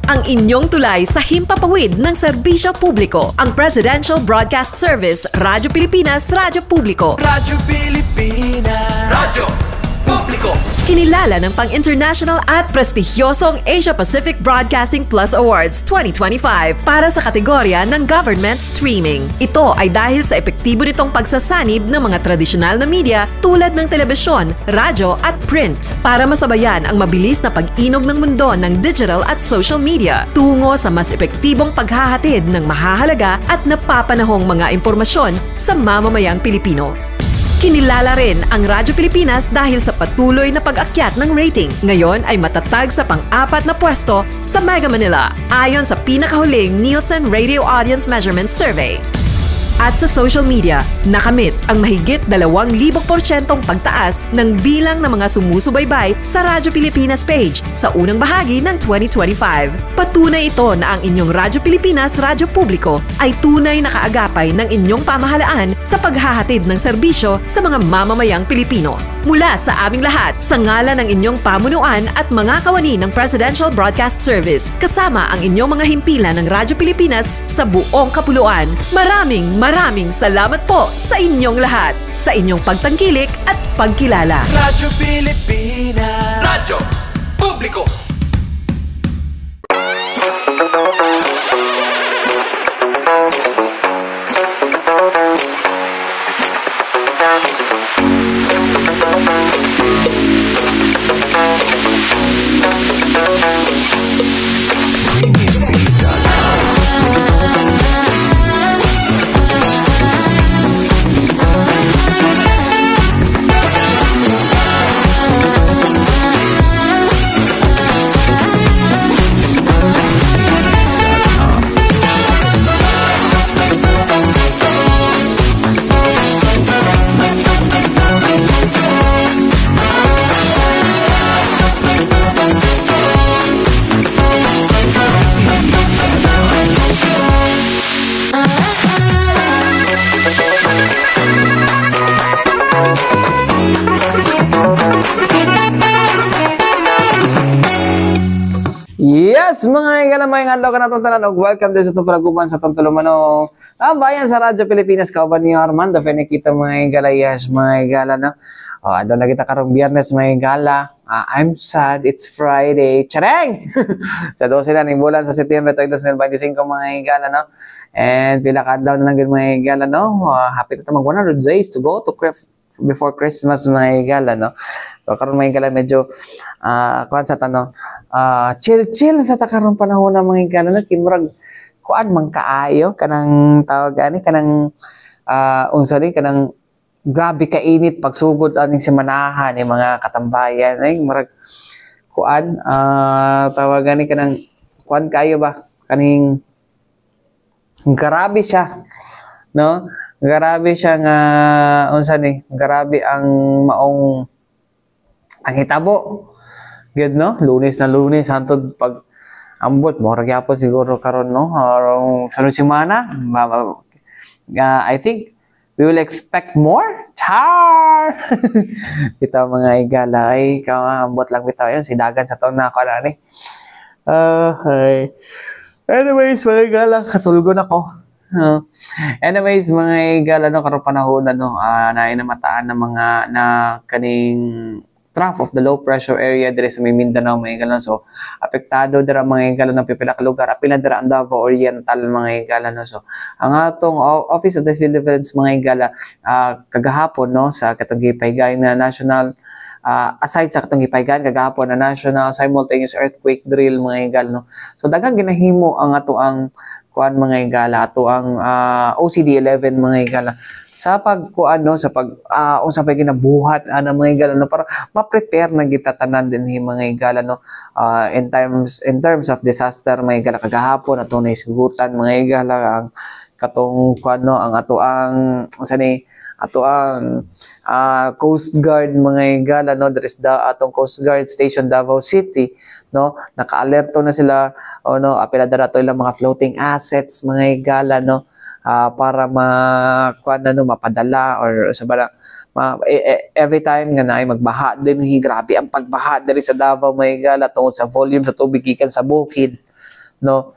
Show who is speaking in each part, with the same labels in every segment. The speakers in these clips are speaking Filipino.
Speaker 1: ang inyong tulay sa himpapawid ng serbisyo publiko. Ang Presidential Broadcast Service, Radyo Pilipinas, Radyo Publiko.
Speaker 2: Radyo Pilipinas. Radyo Publiko.
Speaker 1: Kinilala ng pang-international at prestigyosong Asia Pacific Broadcasting Plus Awards 2025 para sa kategorya ng Government Streaming. Ito ay dahil sa epektibo nitong pagsasanib ng mga tradisyonal na media tulad ng telebisyon, radyo at print para masabayan ang mabilis na pag-inog ng mundo ng digital at social media tungo sa mas epektibong paghahatid ng mahahalaga at napapanahong mga impormasyon sa mamamayang Pilipino. Kinilala rin ang Radyo Pilipinas dahil sa patuloy na pag-akyat ng rating. Ngayon ay matatag sa pang-4 na pwesto sa Mega Manila ayon sa pinakahuling Nielsen Radio Audience Measurement Survey. At sa social media, nakamit ang mahigit 2,000% pagtaas ng bilang ng mga sumusubaybay sa Radyo Pilipinas page sa unang bahagi ng 2025. Patunay ito na ang inyong Radyo Pilipinas, Radyo Publiko ay tunay na kaagapay ng inyong pamahalaan sa paghahatid ng serbisyo sa mga mamamayang Pilipino. Mula sa aming lahat, sa ngalan ng inyong pamunuan at mga kawani ng Presidential Broadcast Service, kasama ang inyong mga himpilan ng Radyo Pilipinas sa buong kapuluan. Maraming salamat po sa inyong lahat, sa inyong pagtangkilik at pagkilala.
Speaker 2: Radyo Pilipinas. Radyo Publiko.
Speaker 3: Yes, mga igala, mga adlaw ka na itong tanan. Welcome din sa itong palaguban sa itong tulumano. Ang bayan sa Radyo Pilipinas, kauban ni Armando Fenikita, mga igala. Yes, mga igala, no? Ano na kita karong biyernes, mga igala. I'm sad, it's Friday. Chareng! Sa 12 na ng bulan sa September 2025, mga igala, no? And pila ka adlaw na lang yun, mga igala, no? Happy to mag 100 days to go to before Christmas, mga igala, no? So, karon mga igala, medyo, kuhan sa tanong, chill sa takarong panahon ng mga igala, no? Kimurag, kuan mang kaayo, kanang tawag, kanang, unsari, kanang, grabe kainit, pagsugod, aning simanahan, yung mga katambayan, ay, murag, kuan, tawag, kanang, kuan kayo ba, kaning, grabe siya, no? Grabe siya nga, unsa ni, grabe ang maong ang hitabo. Good, no? Lunes na Lunes, hantod pag ambot, mo ragyapon siguro karon, no? Sunod semana, I think we will expect more. Char! Bitaw mga igala, ay, ambot lang bitaw yun, sidagan sa taon na ako na ni. Anyways, mga igala, katulgon ako. Anyways, mga igala, no, karong panahon na, no, nainamataan ng mga na kaning trough of the low pressure area dire sa Mindanao, mga igala. So, apektado dira mga igala ng pipila ka lugar, apil na dira ang Davao Oriental, mga igala, no. So, ang atong Office of the Civil Defense, mga igala, kagahapon, no, sa katong gipahigay na national, aside sa katong gipahigay kagahapon na national simultaneous earthquake drill, mga igala, no. So, daghang ginahimo ang ato ang kuan, mga igala, ato ang OCD-11, mga igala, sa pagkuan, no, sa pag unsa pa ginabuhat ana, mga igala, no, para ma-prepare na gitatanan din mga igala, no, in terms of disaster, mga igala. Kagahapon ato na isgutan, mga igala, ang katong kuan, no, ang ato ang unsa ni ato ang Coast Guard, mga igala, no, there is the atong Coast Guard Station Davao City, no, naka-alerto na sila, no, apela dara to ilang mga floating assets, mga igala, no, para kuan na, no, mapadala or sa bara every time nga naay magbaha din, grabe ang pagbaha diri sa Davao, mga igala, tungod sa volume sa tubig gikan sa bukid, no,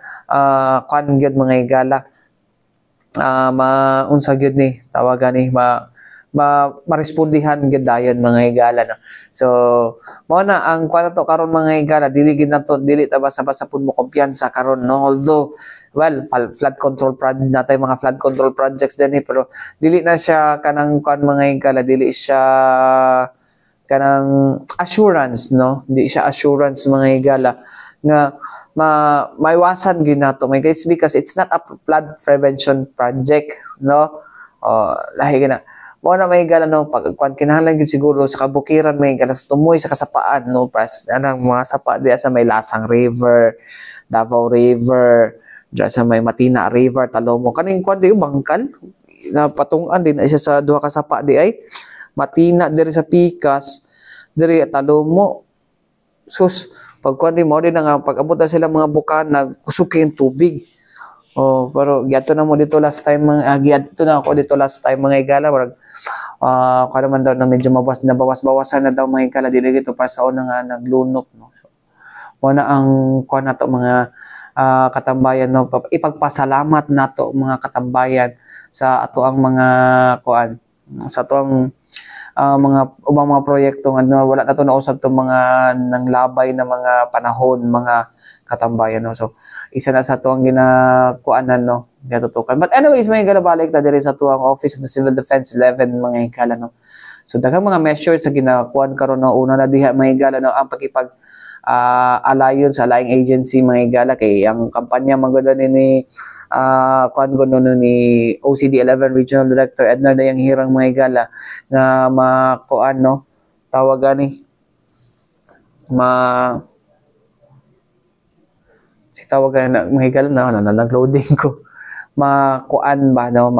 Speaker 3: kuan gyud mga higala, maunsa gyud ni tawagan ni marespondihan gyud dayon mga higala, no. So mao na ang kuan to karon mga higala, dili gid nato, dili ta basta-basta pud mo kumpiyansa karon, no. Although flood control project natay mga flood control projects din pero dili na siya kanang kuan mga higala, dili siya kanang assurance, no. Hindi siya assurance mga higala nga maiwasan gyud nato may guys, because it's not a flood prevention project, no. Lahi gina mo na may higala, no, pag kinahanglan gyud siguro sa kabukiran may higala sa tumoy sa kasapaan, no, pras anang mga sapa diya sa may Lasang River, Davao River, diya sa may Matina River, Talomo kaning kuan di bangkal na patungan din siya sa duha ka sapa di ay Matina diri sa Pikas, diri Talomo. Sus pag kuan di mo din nga pag-abot na sila mga bukana kusuki ang tubig. Pero giadto na mo dito last time giadto na ako dito last time mga higala, murag kada man daw na medyo bawas-bawasan na daw mga higala, dili gito para sa una nga naglunok, no. So mo na ang kuan nato mga katambayan, no, ipagpasalamat nato mga katambayan sa ato ang mga kuan, sa ato ang mga ubang mga proyekto nga wala na to nausab to mga nanglabay na mga panahon mga katambayan, no. So isa na sa to ang ginakuanan, no, gatutukan. But anyways mga higala, balik ta diri sa tuang Office of the Civil Defense 11 mga higala, no. So daghang mga measures na ginakuan karon, no. Una na diha mga higala, no, ang pagkipag alayon sa laing agency mga higala, kay ang kampanya magud ni kuan ko no ni OCD 11 Regional Director Ednar Dayang Hirang mga higala nga makuan, no, tawagan ni si tawagan na mga higala na nag-loading ko makuan ba, no,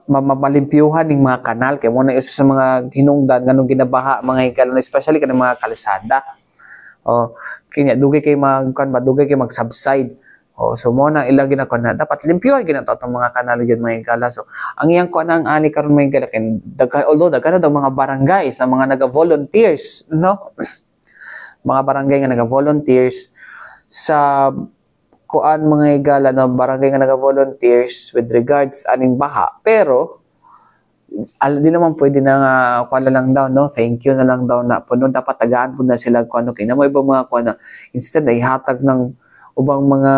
Speaker 3: malimpyuhan ng mga kanal kay mo na isa sa mga hinungdan nganong ginabaha mga higala, especially kanang mga kalsada. Kanya dugay kay dugay kay mag-subside. So mo na ilang ginakon na dapat limpyuhan ginato atong mga kanal gyud mga higala. So ang iyang kuan ang ani karon mga higala kay although daghan daw mga barangays na mga naga-volunteers, no. Mga barangay nga naga-volunteers sa kuan mga higala, no, barangay nga naga-volunteers with regards aning baha, pero di naman pwede na nga kuan na lang daw, no, thank you na lang daw na puno, dapat tagaan po na sila kuan, kay na mo ibang mga kuan na instead na ihatag ng ubang mga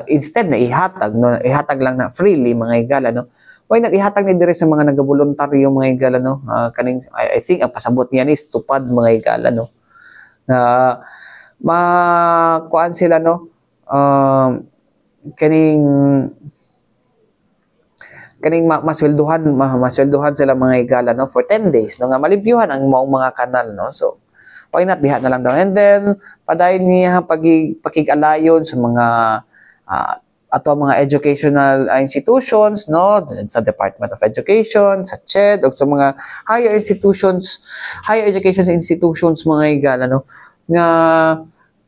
Speaker 3: instead na ihatag, no, ihatag lang na freely mga higala, no. Why not ihatag ni dire sa mga nagaboluntaryo mga higala, no. Kaning I think ang pasabot niya is tupad mga higala, no, na makuan sila, no, kaning maswelduhan sila mga higala, no, for 10 days, no, nga malimpyuhan ang maong mga kanal, no. So why not diha na lang daw, and then padayon niya pakig-alayon sa mga ato mga educational institutions, no, sa Department of Education, sa CHED, o sa mga higher education institutions mga higala, no, nga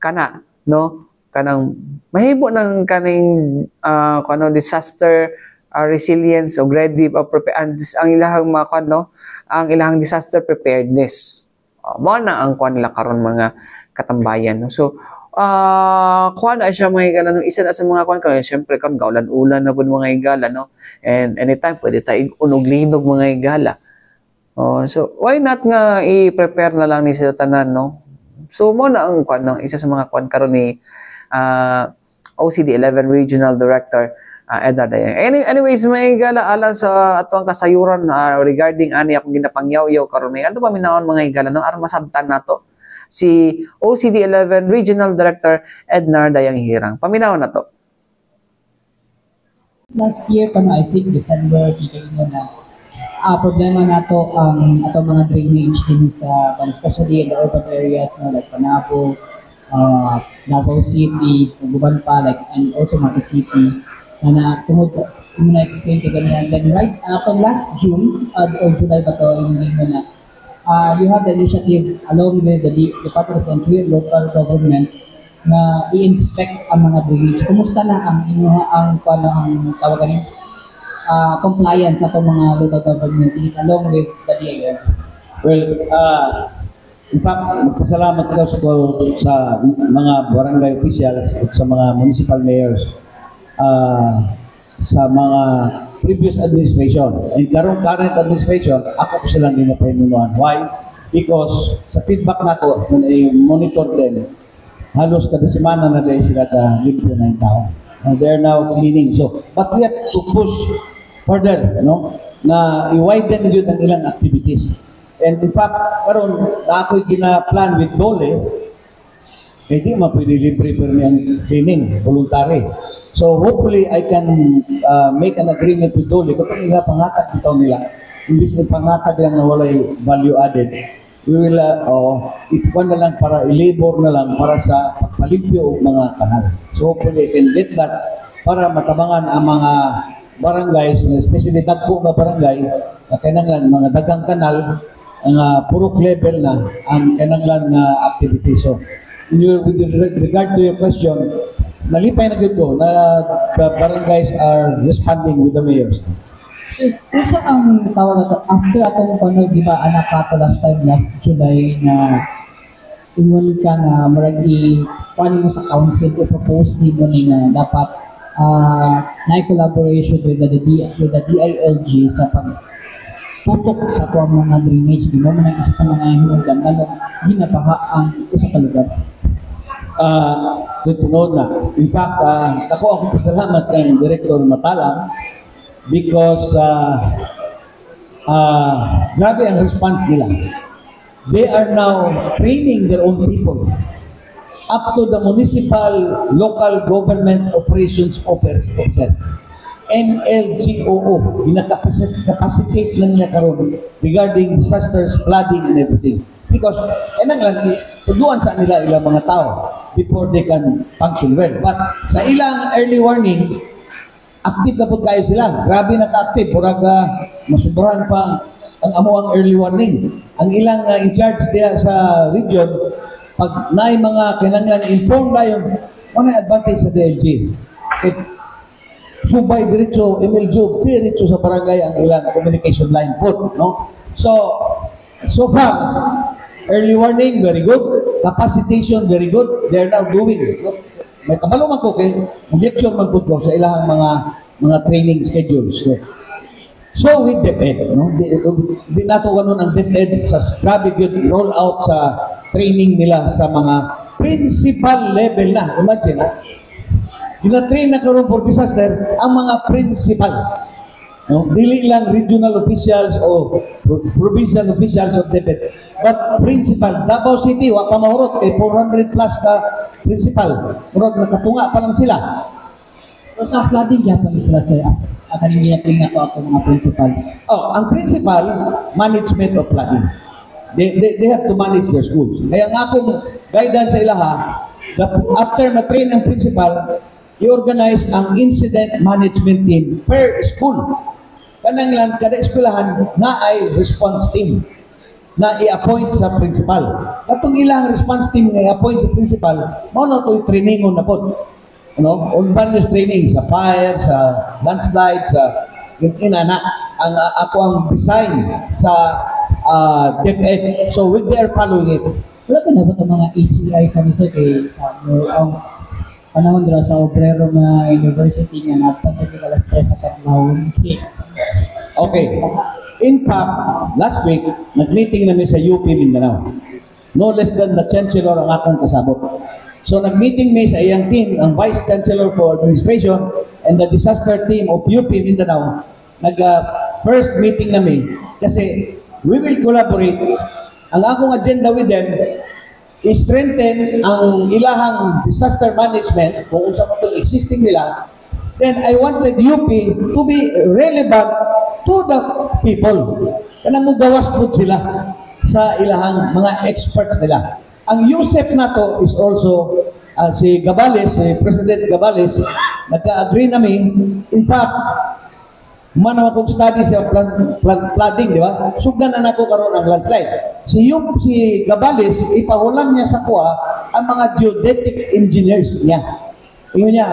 Speaker 3: kana, no, kanang mahimo ng kaning disaster resilience o ready ang ilahang mga kuan, no, ang ilahang disaster preparedness. Mao na ang kuan nila karon mga katambayan, no. So kuan na siya mga higala, no, isa na sa mga kuan kay syempre kan gaulan-ulan na pud mga higala, no, and anytime pwede ta unog-linog mga higala. So why not nga i-prepare na lang ni sa tanan, no. So mo na ang kuan, no, isa sa mga kuan karon ni OCD 11 Regional Director Edna Dayang. Anyways mga higala, alang sa atong kasayuran regarding ani akong ginapangyaw-yaw karon may adto pa minawon mga higala, no, aron masabtan nato si OCD 11 Regional Director Edna Dayang Hirang. Paminaw na to.
Speaker 4: Last year pa na, I think December, sige na problema nato ang ato mga drainage din sa, especially in the urban areas, no, like Panabo, Davao City, Guban pa, like, and also Mati City, na explain ko ganyan. Then right after last June or July ba to, you have the initiative along with the Department of Interior and Local Government na i-inspect ang mga drainage. Kumusta na ang tawagan compliance sa itong mga local government is along with the DILG?
Speaker 5: Well, In fact, magpasalamat ko sa mga barangay officials at sa mga municipal mayors sa mga previous administration. And current administration, ako po silang ginapahinunuan. Why? Because sa feedback na ko, when I monitor them, halos kada semana na dahil sila limpyo na yung tao. And they're now cleaning. So, but we have to push further, no? Na i-widen yun ang ilang activities. And in fact, karon na ako'y gina-plan with Dole, hindi mapwede libre pero ang cleaning, voluntary. So hopefully I can make an agreement with Dole. Kung ito pangatag ito nila, imbis na pangatag lang na walay value added, we will, ipuan na lang para i-labor na lang para sa pagpalimpyo ng mga kanal. So hopefully I can get that para matabangan ang mga barangays, especially dagko nga barangay, na kailangan mga dagang kanal, ang purok level na ang kailangan na activity. So, with regard to your question, nalipay na dito na the barangays are responding with the mayors.
Speaker 4: Isa ang tawag ito, after atong panog, di ba, anak ka last time, last July, na inwan ka na maragi, paano mo sa council, i-propose din mo na dapat na-collaboration with the DILG sa pagputok sa tuwang mga drainage. Di mo man ang isa sa mga hinundan na ginapaha ang isa ka lugar.
Speaker 5: Tunod na. In fact, ako pasalamat kay Director Matalang because grabe ang response nila. They are now training their own people up to the municipal local government operations officer. MLGOO, capacitate lang niya karon regarding disasters, flooding, and everything. Because, tuduan sa nila ilang mga tao before they can function well. But sa ilang early warning, active na po kayo sila. Grabe na ka-active. Purag masubrahan pa ang amuang early warning. Ang ilang in charge diya sa region, pag naay mga kinanglan inform na yun, ano yung advantage sa DLG? Subay diretso, MLG, diretso sa barangay ang ilang communication line po, no? So far, early warning, very good. Capacitation, very good. They're now doing. No? May kabalo man ko kay mag-lecture man po ko sa ilang mga training schedules. So with DepEd, no? Di nato ganun ang DepEd sa grabe good roll out sa training nila sa mga principal level na. Imagine, gina-train na karon for disaster ang mga principal. No? Dili lang regional officials o provincial officials of DepEd, but principal. Davao City, wa pa mahurot kay 400 plus ka principal. Murag nakatunga pa lang sila.
Speaker 4: So sa flooding, kaya pa sila sa akaning gina-train na to ako mga principals.
Speaker 5: Ang principal, management of flooding. They have to manage their schools. Kaya ang akong guidance sa ilaha, after ma-train ang principal, i-organize ang incident management team per school. Kananglan, kada eskwelahan na ay response team na i-appoint sa principal. Katong ilang response team na i-appoint sa principal, mao na ito'y training na po. No? On various training, sa fire, sa landslide, sa inana. Ang ako ang design sa DepEd. So, they are following it.
Speaker 4: Wala ka na ba itong mga HCI sa nisa kay sa ang panahon dira sa obrero na university nga napagkakit alas 3 sa Kadlawon.
Speaker 5: Okay. In fact, last week, nag-meeting namin sa UP Mindanao. No less than the Chancellor ang akong kasabot. So, nag-meeting may sa iyang team, ang Vice Chancellor for Administration and the disaster team of UP Mindanao. First meeting namin kasi we will collaborate. Ang akong agenda with them is strengthen ang ilahang disaster management kung unsa mo itong existing nila. Then I wanted UP to be relevant to the people. Kanang mo gawas po sila sa ilahang mga experts nila. Ang USEP na to is also si Gabales, si President Gabales, nagka-agree namin. In fact, manaw akong studies sa flooding, di ba? Sugdan na nako karon ang landslide. Si Gabales, ipahulam niya sa kuha ang mga geodetic engineers niya. Ingon niya,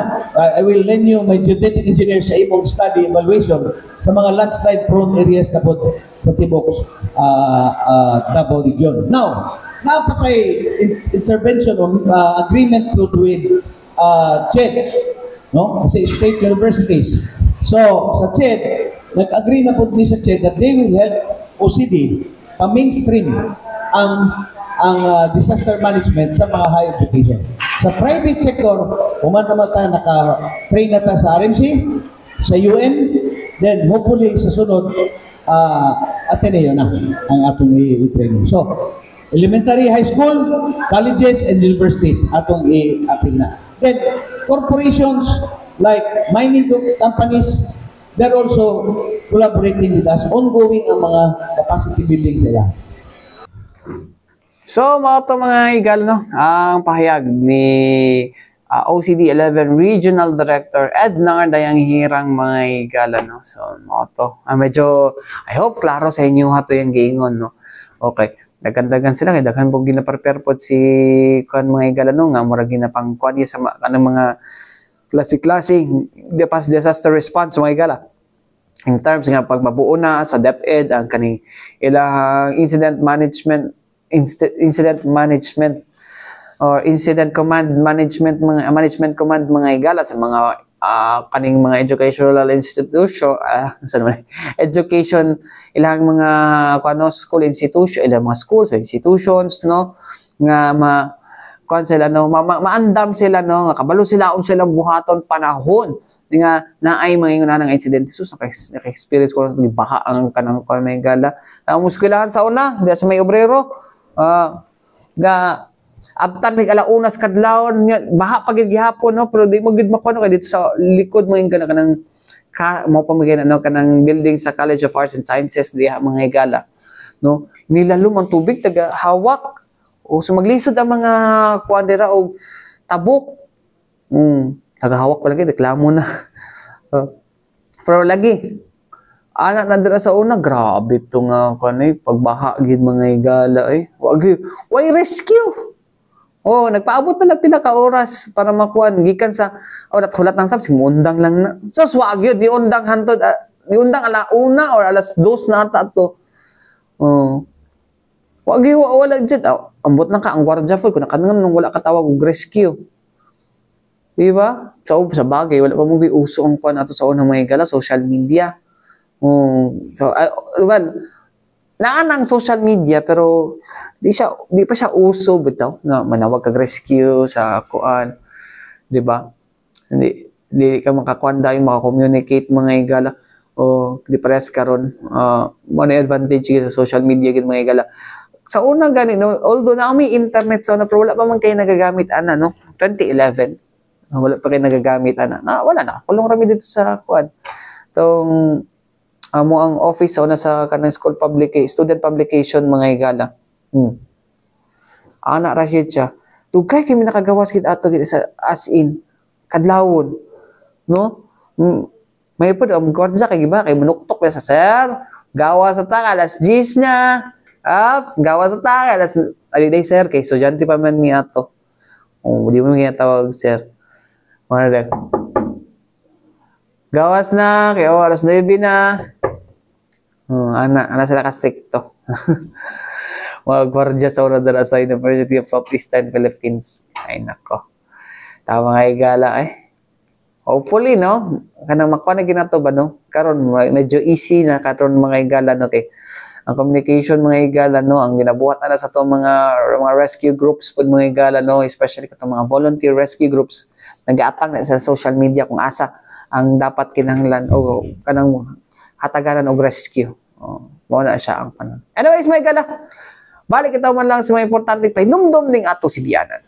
Speaker 5: I will lend you my geodetic engineers sa imong study evaluation sa mga landslide prone areas na po sa Tibok Davao Region. Now, napatay intervention o agreement with CHED, no? Kasi state universities. So, sa CHED, nag-agree na po ni sa CHED that they will help OCD pa-mainstream ang disaster management sa mga higher education. Sa private sector, naman tayo naka-train na tayo sa RMC, sa UN, then hopefully sa sunod, Ateneo na ang atong i-training. So, elementary, high school, colleges, and universities atong i-appeal na. Then, corporations like mining companies, they're also collaborating with us, ongoing ang mga capacity building sila.
Speaker 3: So, mga higala, no? Ang pahayag ni OCD 11 Regional Director Ednar Dayanghirang, mga higala, no? So, medyo, I hope, klaro sa inyo hato yung giingon, no? Okay. Dagan-dagan sila, kaya daghan po gina-prepare po si mga higala, no? Nga, mura ginapang kuwan sa mga klase-klase disaster response, mga higala. In terms nga, pagmabuo na sa DepEd, ang kaning ilang incident management or incident command management, management command, mga higala sa mga kaning mga educational institution, education, ilang mga school institution, ilang mga schools o institutions, no, nga sila, no, maandam sila, no, nga kabalo sila kung silang buhaton panahon nga naay mga ng incident. Sus, naka-experience ko ng baha ang kanang mga higala. Ang muskilahan sa una, diya sa may obrero, abtan may alaunas kadlawon baha pagid gihapon, no, pero di mo gid makuno kay dito sa likod mo yung kanang mo pamigay kanang building sa College of Arts and Sciences diha, mga higala, no, nilalum ang tubig taga hawak o so maglisod ang mga kuandera o tabok, taga hawak palagi reklamo na. Pero lagi anak na dira sa una, grabe ito nga kanay pagbaha gid, mga higala, why rescue. Nagpaabot na lang pila ka oras para makuan gikan sa hulat ng tabs, undang lang na. So swag yun, di undang hantod, di undang alauna or alas 2 na ata to. Wala jet. Ambot na ka ang gwardiya po kung nakanang nung wala katawag og rescue. Di ba? So sa bagay wala pa mo uso ang kuan ato sa unang mga higala, social media. So well, naanang social media pero di pa siya uso bitaw nga manawag kag rescue sa kuan, di ba? Hindi ka makakuan dayon maka-communicate, mga higala, o di pares karon mo na advantage sa social media gid, mga higala. Sa una gani, no, although na may internet sa una pero wala pa man kay nagagamit ana, no, 2011 wala pa kay nagagamit ana, wala na kulong rami dito sa kuan tong mo ang office sa kanang school student publication, mga higala. Ana ra siya. Dugay kami nakagawas gid ato gid sa as in kadlawon, no? May pud ang gwardiya kay giba kay munuktok pa sa sir. Gawa sa ta alas 10 na. Gawa sa ta alas aliday sir kay estudyante pa man ni ato. Di mo ginatawag sir. Mara gawas na kay alas 9 na. Ana sila ka-stricto. Mga gwardiya sa una dala sa University of Southeastern Philippines. Ay nako. Tama nga higala hopefully, no, kanang makuha na ginato ba, no, karon medyo easy na karon, mga higala, no, kay ang communication, mga higala, no, ang ginabuhat na sa to mga rescue groups pud, mga higala, no, especially katong mga volunteer rescue groups nag-aatang na sa social media kung asa ang dapat kinahanglan o kanang hataganan og rescue. Mao na siya ang panon. Anyways, mga higala, balik itaw man lang sa mga importante pa hinumdum ning ato sibianan.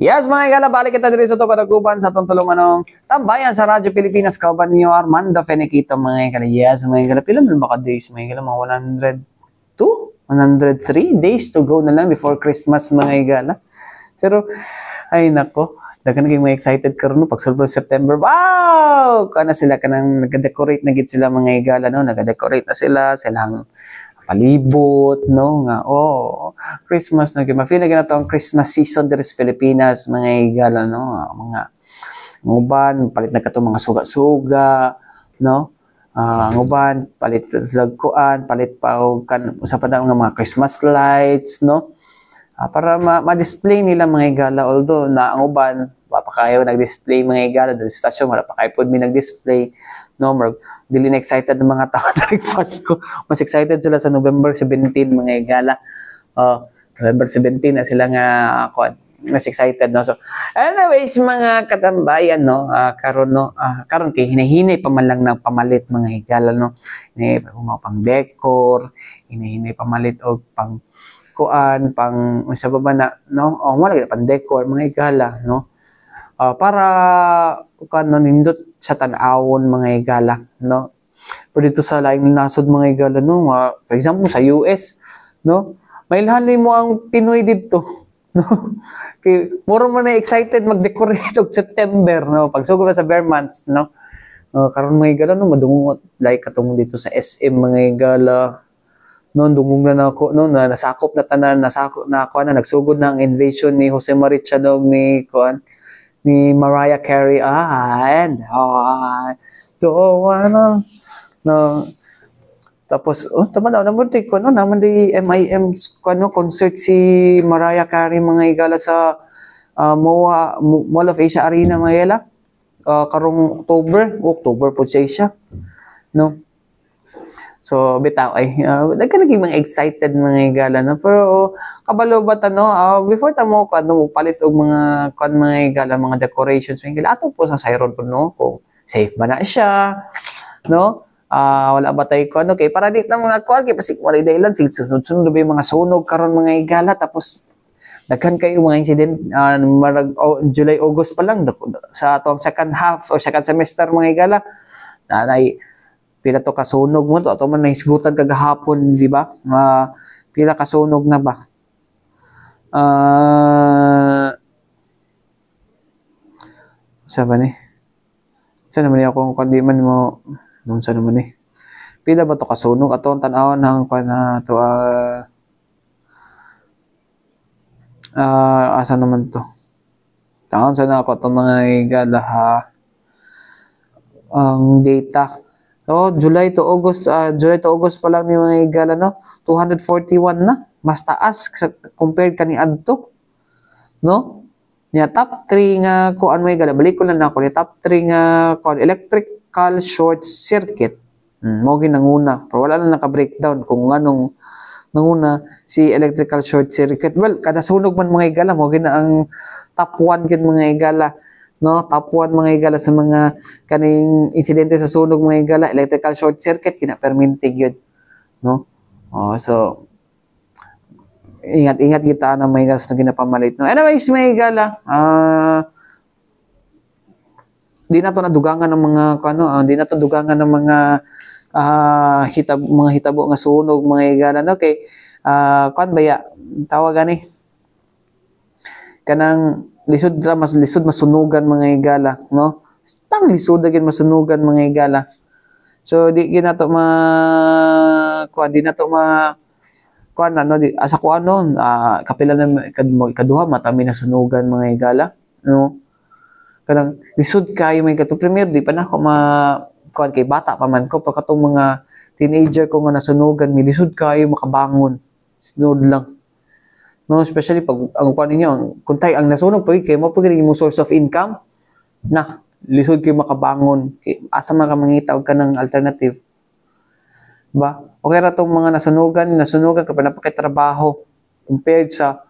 Speaker 3: Yes, mga higala, balik kita diri sa ito panaguban sa itong tulumanong tambayan sa Radyo Pilipinas. Kauban niyo Armando Feniquito, mga higala. Yes, mga higala, pila man baka days, mga higala, mga 103 days to go na lang before Christmas, mga higala. Pero, ay nako, dagan naging mga excited karon pag sulod September. Wow! Kana sila kanang nag-decorate na gid sila, mga higala, no? Nag-decorate na sila, silang palibot, no, nga Christmas na ma-feel na ginato ang Christmas season diri sa Pilipinas, mga higala, no, mga uban palit na kato mga suga-suga, no, Ang uban palit sa kuan, palit pa og kan sa pada nga mga Christmas lights, no? Para ma-display nila mga higala, although na ang uban wa pa kayo nag-display mga higala dahil sa stasyon wala pa kayo pod mi nag-display, no? Dili na excited ng mga tao na Pasko. Mas excited sila sa November 17 mga higala. November 17 na sila nga kuan, mas excited, no? So anyways mga katambayan, no, karon kay hinahinay pa man lang ng pamalit mga higala, no, ni pang decor, hinahinay pamalit og pang kuan, pang sa baba na, no, wala gyud pang decor mga higala, no, para kuan nindot sa tan-awon mga higala, no. Pero dito sa laing nasod mga higala, no, for example sa US, no, mailhanay mo ang Pinoy dito, no? Kay muro man na excited mag-decorate og September, no? Pagsugod sa bare months, no? Karon mga higala, no, madungot like katong dito sa SM mga higala, no, dungog na ako, no, na nasakop na tanan, nasakop na ako na nagsugod na ang invasion ni Jose Maria Dog ni kuan ni Mariah Carey, and don't wanna, no. Tapos, tama daw, naman di ko, no, naman di MIM, concert si Mariah Carey mga higala sa Mall of Asia Arena mga higala, karong October po siya, no. So, bitaw ay, nagkalagi mga excited mga higala, no, pero kabalo ba no, before tamo palit og mga higala, mga decorations mga higala, ato po sa sayron po, no, kung safe ba na siya, no. Wala ba tayo ko, okay, para di na mga kuwan, kaya pasik wala dahilan, sunod-sunod ba yung mga sunog karon mga higala, tapos daghan kayo mga incident, July, August pa lang, sa atong second half or second semester mga higala, pila to kasunog mo, ato man nahisgutan kagahapon, di ba? Pila kasunog na ba? Saan ba ni? Saan naman ako kung di man mo, nung saan naman eh. Pila ba to kasunog? Ato ang tanaw ng na to, asa naman to? Taon sana ako itong mga higala, ha? Ang data. So, July to August pa lang ni mga higala, no? 241 na. Mas taas compared kani adto, no? Niya top 3 nga kuan may higala. Balik ko lang na ako. Niya top 3 nga kuan electrical short circuit. Mo ginanguna. Pero wala lang naka-breakdown kung anong nanguna si electrical short circuit. Well, kada sunog man mga higala, mo gina ang top 1 kin mga higala, no? Top 1 mga higala sa mga kaning insidente sa sunog mga higala, electrical short circuit kina permintig yun, no? So ingat kita na may gas na ginapamalit, no? Anyways mga higala, di na to nadugangan ng mga di na to dugangan ng mga mga hitabo nga sunog mga higala, no? Okay, baya tawagan kanang lisod masunugan mga higala, no? Tang lisod agin masunugan mga higala. So di ginato di na to asa ko kapila na kaduha matami na sunugan mga higala, no? Kanang lisod kayo may kato premier di pa na ako kay bata pa man ko, pagkatong mga teenager ko nga nasunugan, milisod kayo makabangon. Sunod lang. No, especially pag ang kuan ninyo, kung tayo ang nasunog pag kay mo pag mo source of income, na lisod kayo makabangon. Kay asa man ka mangitawag ka ng alternative. Ba? Okay ra tong mga nasunugan ka pa napakaitrabaho compared sa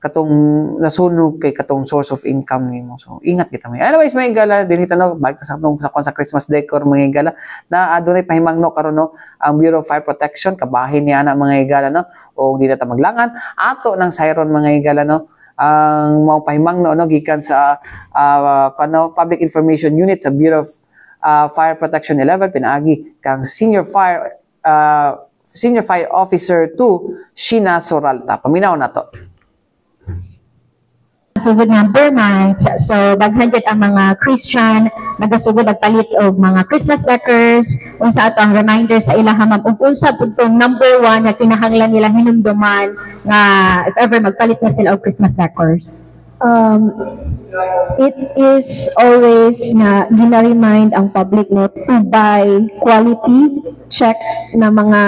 Speaker 3: katong nasunog kay katong source of income nimo. So ingat kita may. Anyways, mga higala, dinhi tanaw balik sa Christmas decor mga higala na adunay pahimangno karon, no, ang Bureau of Fire Protection kabahin niya na mga higala, no, o di ta maglangan ato ng siren mga higala, no, ang mao pahimangno, no, gikan sa Public Information Unit sa Bureau of Fire Protection 11 pinaagi kang Senior Fire Officer 2 Sheena Soralta. Paminaw na to.
Speaker 6: Sugod nga bare months, so daghan jud ang mga Christian nagasugod nagpalit og mga Christmas decors unsa ato ang reminder sa ilang hamam ug unsa pud tong number 1 na kinahanglan nila hinumduman nga if ever magpalit na sila og Christmas decors. um, it is always na gina-remind ang public no to buy quality checked na mga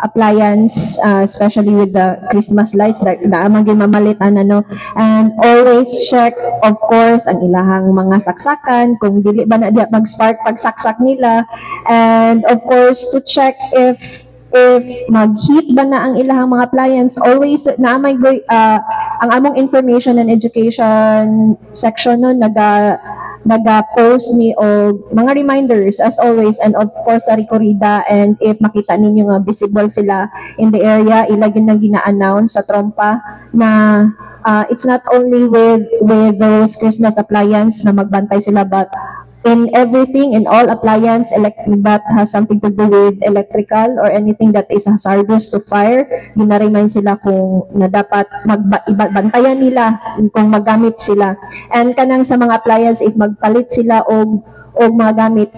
Speaker 6: appliance, especially with the Christmas lights na amang gimamalitan ano, and always check of course ang ilahang mga saksakan kung dili ba na di mag-spark pagsaksak nila, and of course to check if mag-heat ba na ang ilahang mga appliance. Always na may ang among information and education section no naga-post ni og mga reminders as always, and of course sa Ricorida, and if makita ninyo nga visible sila in the area, ilagin na gina-announce sa trompa na it's not only with those Christmas appliance na magbantay sila, but in everything, in all appliance that has something to do with electrical or anything that is hazardous to fire, gina-remind sila kung na dapat bantayan nila kung maggamit sila. And kanang sa mga appliance, if magpalit sila og mga gamit,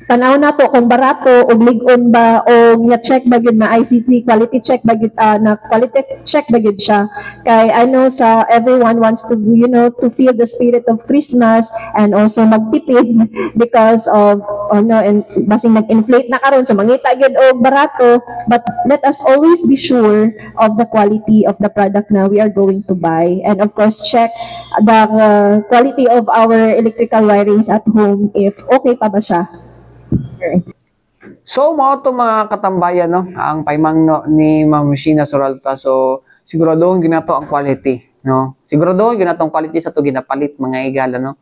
Speaker 6: tanaw na to kung barato o lig-on ba o na-check ba yun na ICC quality check ba yun, na quality check ba yun siya. Kay I know sa everyone wants to to feel the spirit of Christmas and also magtipid because of and basing nag-inflate na karon so mangita gyud og barato, but let us always be sure of the quality of the product na we are going to buy, and of course check the quality of our electrical wirings at home if okay pa ba siya.
Speaker 3: So, mao to mga katambayan, no? Ang paimangno ni Ma'am Sheena Suralta. So, siguraduhin ginato ang quality, no? Siguraduhin ginato ang quality sa to ginapalit mga igala, no?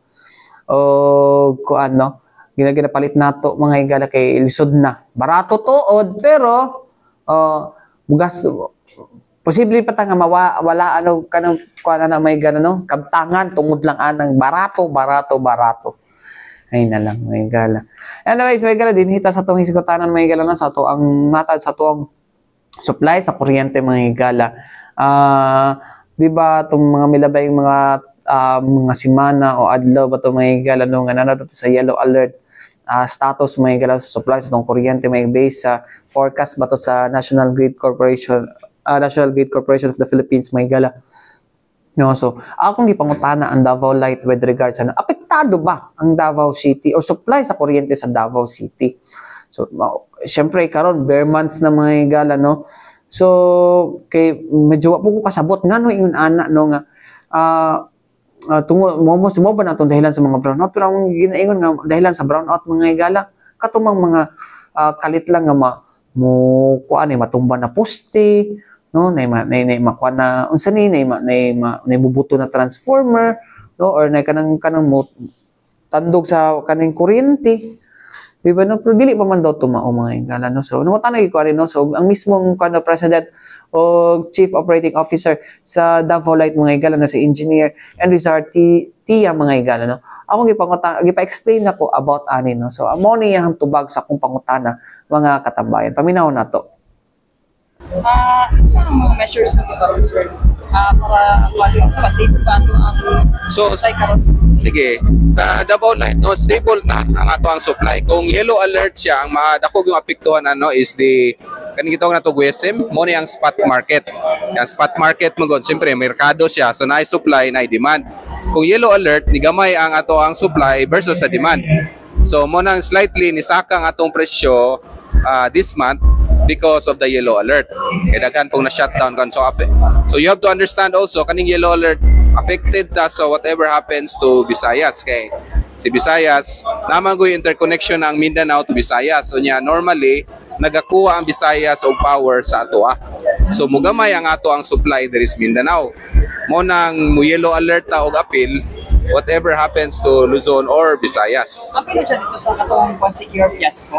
Speaker 3: O kuan, no? Ginapalit nato mga igala kay lisod na. Barato tuod, pero bugas posible pa ta nga wala kanang kuan na may igala, no? Kabtangan tungod lang anang barato. Ay na lang, may gala. Anyways, may gala din hita sa tong hisigutanan may gala na sa to ang natad sa tuang supply sa kuryente mga gala. Di ba tong mga milabay mga semana o adlaw ba to may gala no nga nanato sa yellow alert status may gala sa supply sa tong kuryente may base sa forecast ba to sa National Grid Corporation of the Philippines may gala. No, so akong gipangutana ang Davao Light with regards sa apektado ba ang Davao City or supply sa kuryente sa Davao City. So syempre karon bare months na mga igala, no. So kay medyo wa po ko kasabot ngano ingon ana no nga tungo mo ba natong dahilan sa mga brownout, pero ang ginaingon nga dahilan sa brownout mga igala katumang mga kalit lang nga mo kuan matumba na poste, no, nay makuha na unsa ni nay bubuto na transformer, no, or nay kanang mo tandog sa kaning kuryente, di ba, no, pero dili pa man daw tumao mga igala, no. So nung tanay ko no, so ang mismong president o chief operating officer sa Davao Light mga igala na si Engineer Enrizar Tia mga igala, no, ako gipa-explain nako about ani, no. So amo ni yang tubag sa akong pangutana mga katambayan, paminaw na to.
Speaker 7: Saan ang mga measures na ito, sir? Para sa stable ba ito ang supply karon?
Speaker 8: Sige, sa Davao Light, no, stable na ang ato ang supply. Kung yellow alert siya, ang madako yung apektuhan is the kaning gitawag na to GSM, mo ni ang spot market. Ang spot market mo god, siyempre merkado siya, so naay supply, naay demand. Kung yellow alert, ni gamay ang ato ang supply versus sa demand. So mo nang slightly nisaka ang atong presyo this month because of the yellow alert. Kaya daghan pong na-shutdown kan. So you have to understand also kaning yellow alert affected so whatever happens to Visayas. Kay si Visayas naman go interconnection ng Mindanao to Visayas. So niya normally nagakuha ang Visayas og power sa atoa. So mugamay ang ato ang supply there is Mindanao. Mo nang mo yellow alert ta og appeal whatever happens to Luzon or Visayas.
Speaker 7: Appeal siya dito sa katong secure fiasco.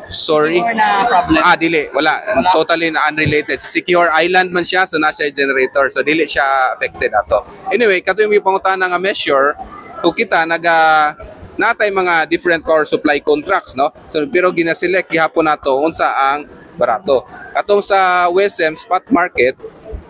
Speaker 8: Sorry.
Speaker 7: Na problem.
Speaker 8: Dili. Wala. Totally na unrelated. Secure island man siya, so nasa generator. So, dili siya affected ato. Anyway, kato yung pangutana nga measure, kung kita natay mga different power supply contracts, no? So, pero ginaselect gihapon nato unsa ang barato. Katong sa WSM spot market,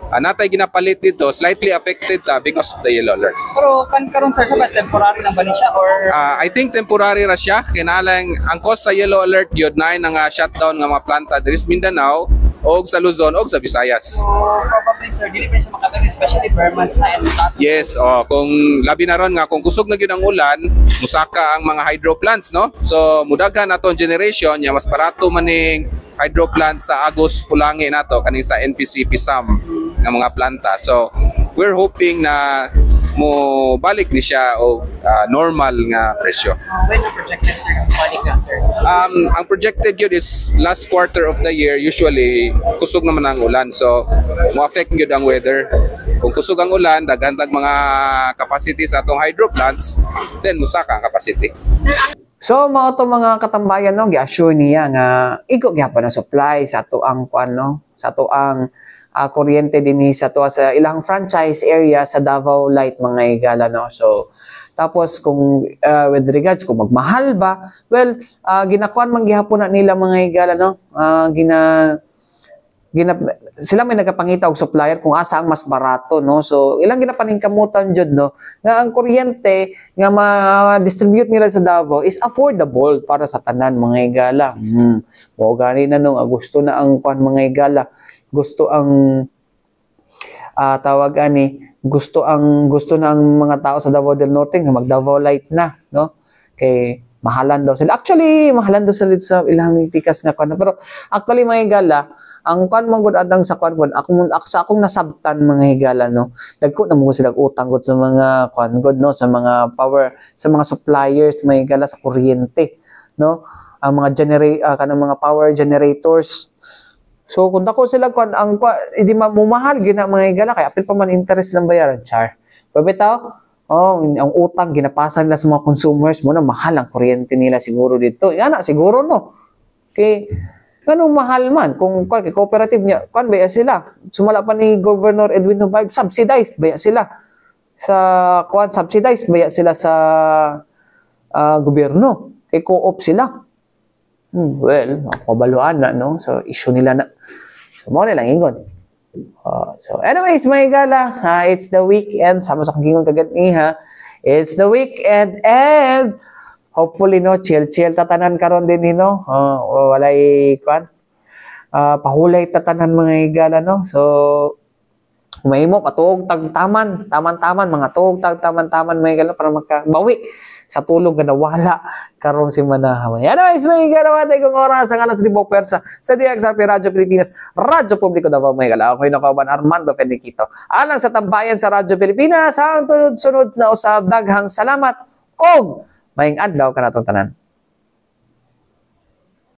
Speaker 8: natay ginapalit dito, slightly affected because of the yellow alert.
Speaker 7: Pero karon sir, sabat temporary lang ba ni siya or
Speaker 8: I think temporary ra siya. Kinalang ang cause sa yellow alert yun na nga shutdown nga mga planta there is Mindanao og sa Luzon og sa Visayas.
Speaker 7: So, probably, sir, dili pa siya makatag, especially per months na and possible.
Speaker 8: Yes, kung labi na ron nga kung kusog na gyud ang ulan, musaka ang mga hydro plants, no? So mudaghan naton generation nya mas barato maning hydro plant sa Agos Pulangi nato kaning sa NPC Pisam nga mga planta. So we're hoping na mo balik ni siya og normal nga presyo.
Speaker 7: When the projected, sir, balik na, sir?
Speaker 8: Ang projected yun is last quarter of the year. Usually kusog naman ang ulan, so mo-affect yun ang weather. Kung kusog ang ulan, daghantag mga capacity sa atong hydro plants, then musaka ang capacity.
Speaker 3: So mao to mga katambayan no, gi-assure niya nga iko gyapon ang supply sa ato ang kuan no, sa ato ang kuryente dinhi sa to sa ilang franchise area sa Davao Light mga higala no. So tapos kung with regards kung magmahal ba, well ginakuan man gihapon na nila mga higala no. Sila may nagapangita og supplier kung asa ang mas barato no. So ilang ginapaningkamutan jud no nga ang kuryente nga ma-distribute nila sa Davao is affordable para sa tanan mga higala. Mo gani na no, gusto na ang kuan mga higala. Gusto ang tawag ani, gusto na ang mga tao sa Davao del Norte nga mag Davao Light na no. Kay mahalan daw sila. Actually mahalan daw sila sa ilang pikas nga kuan, pero actually mga higala ang kuan man gud adang sa kuan sa akong nasabtan mga higala no, dagko na mo sila utang gud sa mga kuan gud no, sa mga power, sa mga suppliers mga higala sa kuryente no, ang mga kanang mga power generators. So kung dako sila kuan ang hindi mamahal gina mga higala kay apil pa man interest lang bayaran char. Pabitaw ang utang ginapasan nila sa mga consumers mo na mahal ang kuryente nila siguro dito. Yana siguro no. Kay ganung mahal man kung kay cooperative niya kuan baya sila. Sumala pa ni Governor Edwin Hubay, subsidized baya sila sa kuan, subsidized baya sila sa gobyerno. Kay co-op sila. Well, mapabaluan na no. So issue nila na. So mo lang ingon. So anyways, mga higala, it's the weekend. Sama sa kang kagad niha. It's the weekend and hopefully no, chill tatanan karon din no. Walay kuan. Pahulay tatanan mga higala no. So mahimo patuog taman mga tuog taman mga higala para makabawi sa tulog nga nawala karong semana. Anyways, mga higala, watay kong oras ang alas 5 persa sa DXRP Radyo Pilipinas, Radyo Publiko Davao mga higala. Ako yung nakauban Armando Feniquito. Alang sa tambayan sa Radyo Pilipinas, ang sunod na usab, daghang salamat og maayong adlaw kanatong tanan.